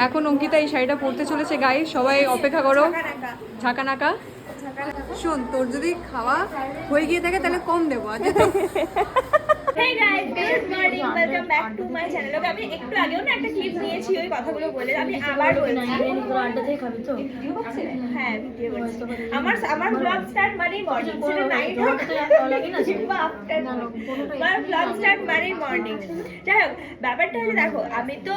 এখন অঙ্কিতা এই শাড়িটা পরতে চলেছে গায়ে, সবাই অপেক্ষা করো। ঝাঁকা নাকা। শোন, তোর যদি খাওয়া হয়ে গিয়ে থাকে তাহলে কম দেবো আজ। Hey guys, good morning. Welcome back to my channel. ওকে আমি একটু আগেও না একটা ক্লিপ নিয়েছি ওই কথাগুলো বলে, আমি আবার বলছি। আড্ডাতেই খাবি তো? ভিডিও করছে? হ্যাঁ, ভিডিও করছি। আমার ব্লগ স্টার্ট মানেই মর্নিং, সেটা নাইট হোক কিংবা আফটারনুন। আমার ব্লগ স্টার্ট মানেই মর্নিং। যাই হোক, ব্যাপারটা হচ্ছে দেখো, আমি তো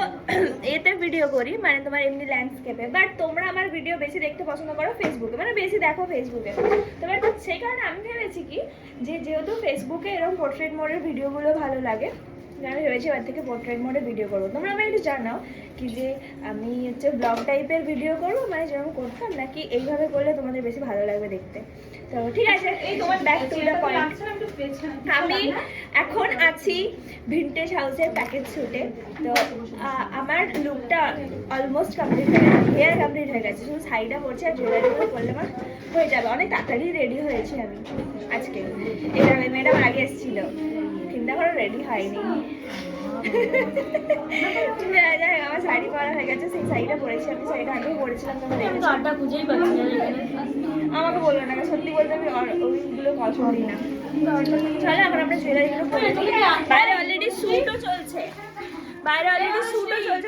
এতে ভিডিও করি, মানে তোমার এমনি ল্যান্ডস্কেপে, বাট তোমরা আমার ভিডিও বেশি দেখতে পছন্দ করো ফেসবুকে, মানে বেশি দেখো ফেসবুকে। তোমার তো সেই কারণে আমি ভেবেছি কি, যে যেহেতু ফেসবুকে এরকম পোর্ট্রেট মোডের ভিডিওগুলো ভালো লাগে, আমি ভেবেছি এবার থেকে পোর্ট্রেট মোডে ভিডিও করবো। তোমরা আমাকে একটু জানাও কি যে আমি হচ্ছে ব্লগ টাইপের ভিডিও করবো, মানে যেরকম করতাম, নাকি এইভাবে করলে তোমাদের বেশি ভালো লাগবে দেখতে। তো ঠিক আছে, এই তোমার ব্যাক টু দ্য পয়েন্ট। আমি এখন আছি ভিন্টেজ হাউসের প্যাকেজ শ্যুটে। তো আমার লুকটা অলমোস্ট কমপ্লিট হয়ে গেছে, হেয়ার কমপ্লিট হয়ে গেছে, শুধু শাড়িটা পরছে আর জুয়েলারিগুলো করলে আমার হয়ে যাবে। অনেক তাড়াতাড়ি রেডি হয়েছি আমি আজকে। এটা ম্যাডাম আগে এসেছিলো, চিন্তা করে রেডি হয়নি। আমার শাড়ি পরা হয়ে গেছে, সেই শাড়িটা পরেছি আমি, শাড়িটা আগেও পরেছিলাম। আড্ডা খুঁজেই পাচ্ছি না। আমাকে বললো না, সত্যি বলতে আমি ওইগুলো কথা বলি না। চলো এখন আমরা জুয়েলারিগুলো পরে বাইরে অলরেডি শ্যুটও চলছে,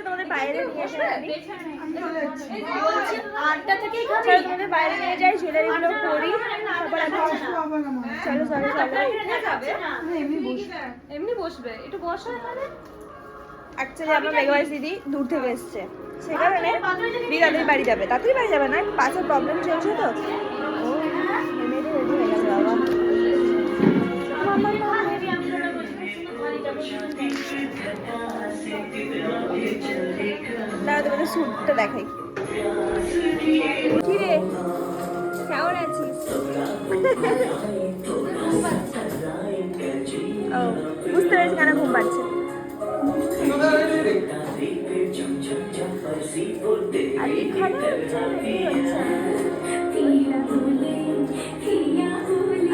তোমাদের বাইরে নিয়ে এসে আমি বলছি 8টা থেকেই চলো তোমাদের বাইরে নিয়ে যাই, জুয়েলারিগুলো পরি, তারপর চলো এমনি বসবে একটু বসো। অ্যাকচুয়ালি আমার মেঘবাড়ি দিদি দূর থেকে এসছে, সে কারণে তাড়াতাড়ি বাড়ি যাবে, তাড়াতাড়ি বাড়ি যাবে না, পাশের প্রবলেম চলছে তো। ও রেডি হয়ে গেছে বাবা। দাঁড়া তোমাদের স্যুটটা দেখাই। কি রে, কেমন আছিস? ও বুঝতে পেরেছি কেন ঘুম পাচ্ছে। আর এখানে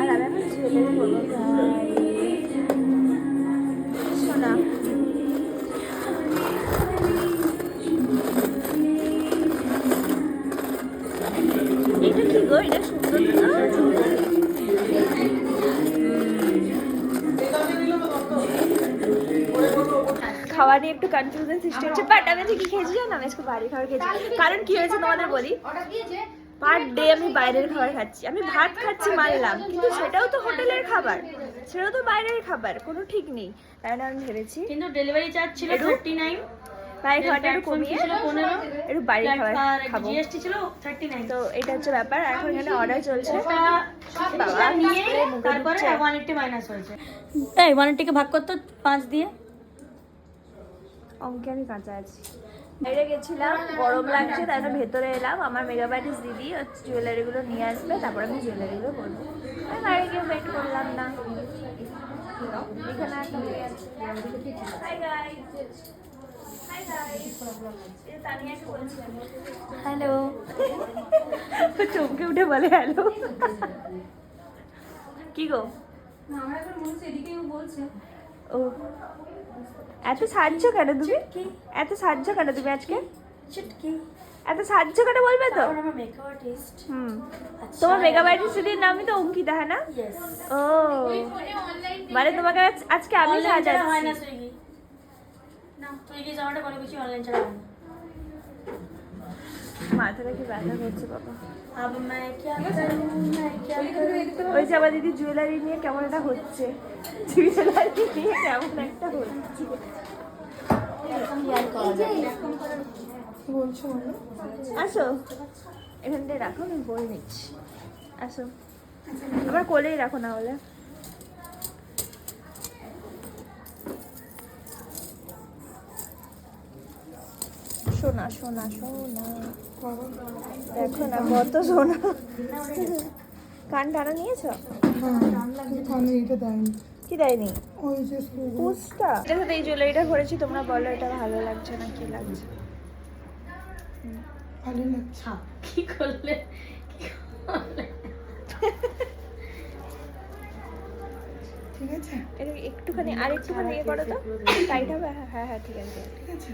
আর আমি এখন জুয়েলারি বলবো শোনা। এটা কি গো, এটা সুন্দর খাওয়া নিয়ে একটু কনফিউশন সৃষ্টি হচ্ছে, বাট আমি কি খেয়েছি জানো, আমি আজকে বাইরের খাবার খেয়েছি। কারণ কি হয়েছে তোমাদের বলি, পার ডে আমি বাইরের খাবার খাচ্ছি। আমি ভাত খাচ্ছি মানলাম, কিন্তু সেটাও তো হোটেলের খাবার, সেটাও তো বাইরের খাবার, কোনো ঠিক নেই। তাই না, আমি ভেবেছি কিন্তু ডেলিভারি চার্জ ছিল 39, বাইরের খাবারটা একটু কমিয়ে ছিল 15, একটু বাইরের খাবার খাবো। জিএসটি ছিল 39। তো এটা হচ্ছে ব্যাপার। এখন এখানে অর্ডার চলছে, বাবা নিয়ে তারপরে 180 মাইনাস হয়েছে। এই 180 কে ভাগ করতে 5 দিয়ে। অঙ্কে আমি কাঁচা আছি। বাইরে গেছিলাম, গরম লাগছে, তাই জন্য ভেতরে এলাম। আমার মেগাবাইটিস দিদি জুয়েলারিগুলো নিয়ে আসবে, তারপর আমি জুয়েলারিগুলো করবো। আমি বাইরে গিয়ে ওয়েট করলাম না। এখানে একটা মেয়ে আছে। Hi guys, hello. চমকে উঠে বলে হ্যালো। কি গো, ও এত সাহায্য কেন তুমি, এত সাহায্য কেন তুমি আজকে, এত সাহায্য কেন বলবে তো? তোমার মেকআপ আর্টিস্টের নামই তো অঙ্কিতা, হ্যাঁ না? ও মানে তোমাকে আজকে আমি সাজাচ্ছি। মাথাটা কি ব্যথা করছে বাবা। ওই যে আমার দিদি জুয়েলারি নিয়ে কেমন একটা হচ্ছে, জুয়েলারি নিয়ে কেমন একটা হচ্ছে। বলছো আসো, এখান থেকে রাখো, আমি বই নিচ্ছি। আসো, আমার কোলেই রাখো না হলে। সোনা সোনা সোনা, দেখো না কত সোনা। কান টানা নিয়েছো? কি দেয়নি? পুষটা এটার সাথে এই জুয়েলারিটা করেছি। তোমরা বলো এটা ভালো লাগছে না কি লাগছে? ভালো লাগছে। কি করলে ঠিক আছে, এটা একটুখানি আর একটুখানি ইয়ে করো তো, টাইট হবে। হ্যাঁ হ্যাঁ ঠিক আছে, ঠিক আছে।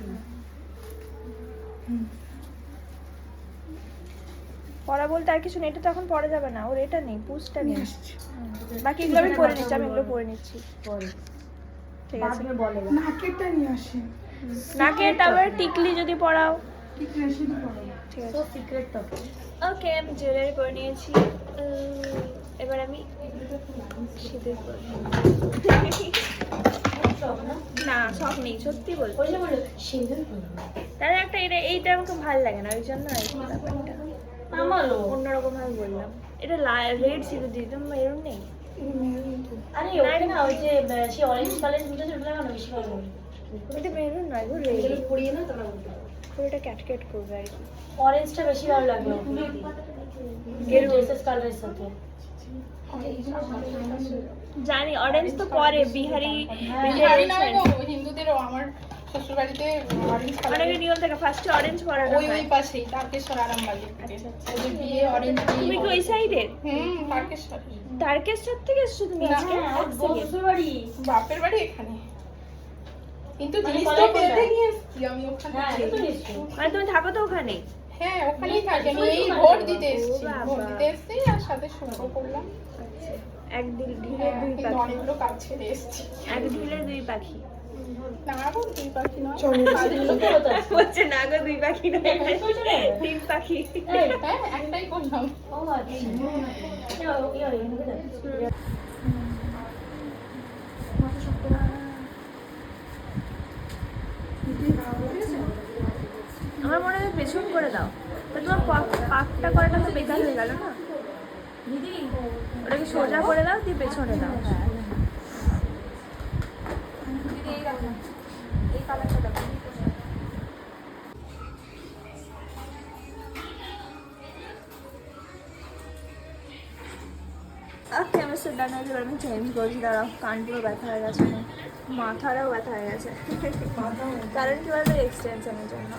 পরা বলতে আর কিছু নেই, এটা তো এখন পরা যাবে না, ওর এটা নেই, পুষটা নেই। বাকি এগুলো আমি পরে নিচ্ছি, আমি এগুলো পরে নিচ্ছি। ঠিক আছে, নাকেরটা নিয়ে আসেন। নাকে তারপরে টিকলি যদি পরাও। ঠিক আছে, সেটা পড়ো। ঠিক আছে, তো সিক্রেট তো ওকে আমি জুয়েলারি পরে নিয়েছি। এবার আমি সিঁদুর পরবো। না শখ নেই, সত্যি বলছি। ওই যে বলে সিঁদুর পরবো। তাহলে একটা এইটা আমাকে ভালো লাগে না, ওই জন্য আর কি ব্যাপারটা আমারও অন্যরকম ভাবে বললাম। এটা রেড সিঁদুর দিয়ে তুমি এরকম নেই। আরে ওকে না ওই যে সে অরেঞ্জ কালার বুঝেছো ওটা লাগানো বেশি ভালো লাগে। এটা মেরুন নয় গো, রেড। এগুলো পরিয়ে না তোমরা বলতে পারো। এটা ক্যাটকেট করবে আর কি। অরেঞ্জটা বেশি ভালো লাগে গেরুয়েসেস কালারের সাথে। জানি অরেঞ্জ তো পরে বিহারি হিন্দুদেরও আমার শ্বশুর বাড়িতে অরেঞ্জ অনেকে নিয়ম থাকে ফার্স্টে অরেঞ্জ পরানো ওই হয়। পাশেই তারকেশ্বর আরামবাগে ওদের বিয়ে অরেঞ্জ তুমি কি ওই সাইডের? তারকেশ্বর তারকেশ্বর থেকে এসছো তুমি আজকে? শ্বশুর বাড়ি বাপের বাড়ি এখানে, কিন্তু মানে জিনিসটা কলাই পেতে কোনটা? নিয়ে এসছি আমি ওখানে হ্যাঁ থেকে। এটা তো নিশ্চয়ই মানে তুমি থাকো তো ওখানে? হ্যাঁ ওখানেই থাকি আমি, এই ভোট দিতে এসছি, ও বাবা। ভোট দিতে এসছি আর সাথে শুরু করলাম। এক ঢিলে হ্যাঁ, দুই কিন্তু পাখি, অনেকগুলো কাজ ছেড়ে এসছি। এক ঢিলে দুই পাখি। না গো দুই পাখি নয়, চলো। কাজগুলো তো হতো আজকে। বলছে না গো দুই পাখি নয়, কই চলে যাবে? তিন পাখি। এই, হ্যাঁ একটাই করলাম। ও আচ্ছা ইয়ে আমার মনে হয় পেছন করে দাও, তো তোমার পাকটা করাটা তো বেকার হয়ে গেল না। দিদি ওটাকে সোজা করে দাও, দিয়ে পেছনে দাও। এই কালারটা দাও। ওকে আমি সেটা না, এবার আমি চেঞ্জ করছি, দাঁড়াও কান পুরো ব্যথা হয়ে গেছে, মাথাটাও ব্যথা হয়ে গেছে, কারণ কি বলতো এক্সটেনশনের জন্য।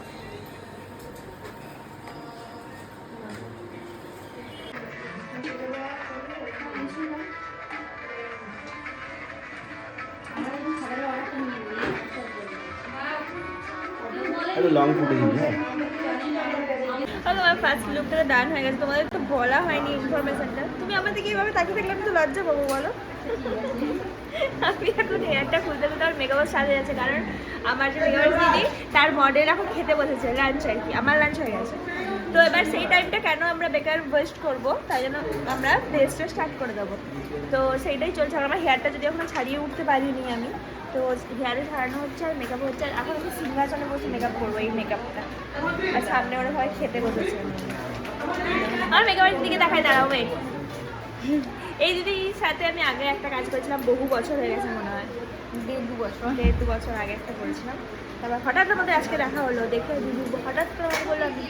अरे लॉन्ग फुटेज है আমার ফার্স্ট লুকটা ডান হয়ে গেছে, তোমাদের তো বলা হয়নি ইনফরমেশনটা। তুমি আমার দিকে এইভাবে তাকিয়ে থাকলে আমি তো লজ্জা পাবো বলো। আমি এখন হেয়ারটা খুলতে খুলতে আমার মেকআপ সাজে যাচ্ছে, কারণ আমার যে মেকআপ দিদি তার মডেল এখন খেতে বসেছে লাঞ্চ আর কি, আমার লাঞ্চ হয়ে গেছে। তো এবার সেই টাইমটা কেন আমরা বেকার ওয়েস্ট করবো, তাই জন্য আমরা ড্রেসটা স্টার্ট করে দেবো। তো সেইটাই চলছে। আর আমার হেয়ারটা যদি এখন ছাড়িয়ে উঠতে পারিনি আমি, তো হেয়ারে ছাড়ানো হচ্ছে আর মেকআপ হচ্ছে। আর এখন আমি সিংহাসনে বসে মেকআপ করবো, এই মেকআপটা। আর সামনে ওরা সবাই খেতে বসেছে। আমার মেকআপের দিকে দেখায় দাঁড়াও, ওয়েট। এই দিদির সাথে আমি আগে একটা কাজ করেছিলাম, বহু বছর হয়ে গেছে মনে হয়, দেড় দু বছর আগে একটা করেছিলাম। তারপর হঠাৎ আমাদের আজকে দেখা হলো, দেখে দিদি হঠাৎ করে আমাকে বললাম ঠিক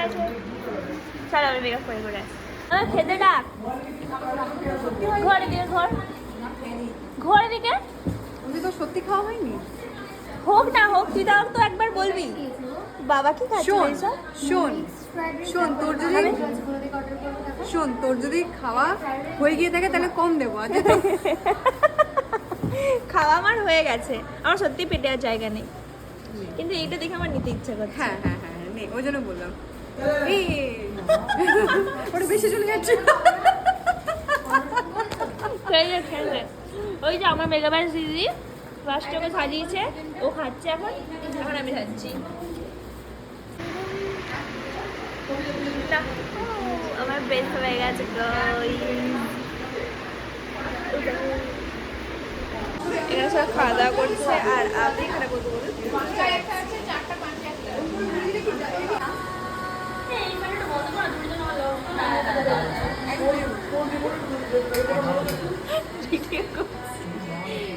আছে চলো আমি মেকআপ করে করে আসি। খেতে ডাক ঘরে দিকে, ঘরে দিকে ওদের তো সত্যি খাওয়া হয়নি। হোক না হোক, তুই তাও তো একবার বলবি বাবা কি খাচ্ছে শোন এইসব? শোন শোন, তোর যদি খাওয়া হয়ে গিয়ে থাকে তাহলে কম দেবো। আজ খাওয়া আমার হয়ে গেছে, আমার সত্যি পেটে আর জায়গা নেই, কিন্তু এইটা দেখে আমার নিতে ইচ্ছে করছে। হ্যাঁ হ্যাঁ হ্যাঁ নেই, ওই জন্য বললাম। এই ওটা বেশি চলে যাচ্ছে। খেয়ে ওই যে আমার মেগাবাস দিদি ফার্স্ট ওকে সাজিয়েছে, ও খাচ্ছে এখন, এখন আমি খাচ্ছি। না, আমার বেশ হয়ে গেছে। এরা সব খাওয়া দাওয়া করছে আর আমি এখানে বলতে বলতে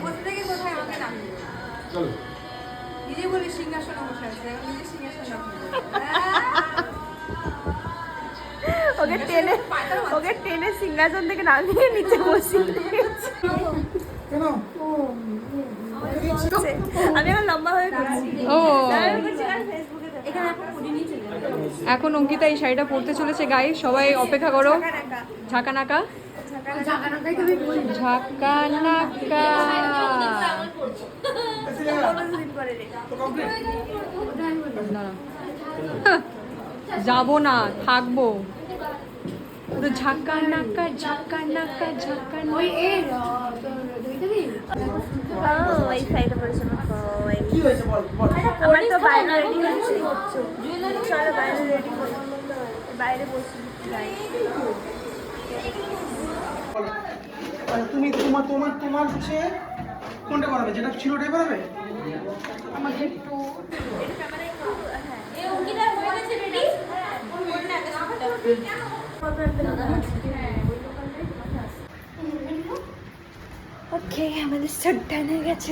কোথা থেকে কোথায় আমাকে নামিয়ে দেবে? নিজে বলি সিংহাসনে বসে আছে, এখন নিজে সিংহাসনে ওকে টেনে সিংহাসন থেকে নামিয়ে নিচে বসিয়ে দিয়েছে। কেন? আমি এখন লম্বা হয়ে করছি। ও এখানে এখন পুরি নিয়ে চলে যাবে। এখন অঙ্কিতা এই শাড়িটা পরতে চলেছে, গায়ে সবাই অপেক্ষা করো। ঝাঁকা নাকা ঝাঁকা নাকা যাবো না, থাকবো। ঝাঁকা নাকা ঝাঁকা নাকা ঝাঁকা এই সাইডে বসে কি হয়েছে বল বল। আমার তো বাইরে রেডি হচ্ছে চলো বাইরে রেডি করি বাইরে বসি আর তুমি তোমার হচ্ছে কোনটা করাবে, যেটা ছিল ওটাই করাবে? আমাকে একটু ওকে আমাদের সব ডান হয়ে গেছে